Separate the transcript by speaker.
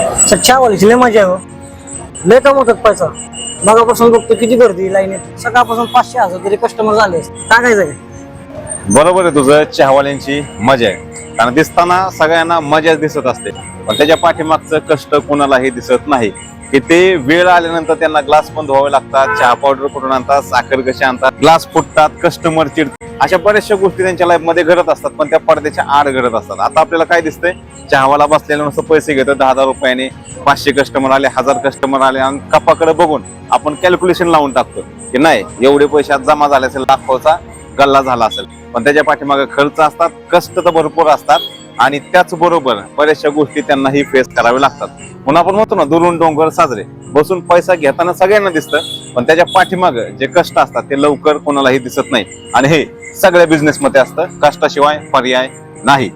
Speaker 1: चहावालीची लय मजा आहे हो. लय कमवतात पैसा. मगापासून बघतो किती गर्दी लाईनीत. सकाळपासून 500-1000 तरी कस्टमर झाले. टाकायचं काय?
Speaker 2: बरोबर आहे तुझं, चहावाल्यांची मजा आहे. कारण दिसताना सगळ्यांना मजा दिसत असते, पण त्याच्या पाठीमागचं कष्ट कोणालाही दिसत नाही. की ते वेळ आल्यानंतर त्यांना ग्लास पण धुवावे लागतात, चहा पावडर कुठून आणतात, साखर कशी आणतात, ग्लास फुटतात, कस्टमर चिडतात, अशा बऱ्याचशा गोष्टी त्यांच्या लाईफ मध्ये घडत असतात. पण त्या पडद्याच्या आड घडत असतात. आता आपल्याला काय दिसतंय, चहावाला बसलेला नुसतं पैसे घेतो 10,000 रुपयाने. 500 कस्टमर आले, 1000 कस्टमर आले, आणि कपाकडे बघून आपण कॅल्क्युलेशन लावून टाकतो की नाही एवढे पैसे आज जमा झाले असेल, लाखोचा गल्ला झाला असेल. पण त्याच्या पाठीमागे खर्च असतात, कष्ट तर भरपूर असतात, आणि त्याचबरोबर बऱ्याचशा गोष्टी त्यांनाही फेस करावे लागतात. म्हणून आपण म्हणतो ना, दुरून डोंगर साजरे. बसून पैसा घेताना सगळ्यांना दिसतं, पण त्याच्या पाठीमागे जे कष्ट असतात ते लवकर कोणालाही दिसत नाही. आणि हे सगळ्या बिझनेस मध्ये असतं, कष्टाशिवाय पर्याय नाही.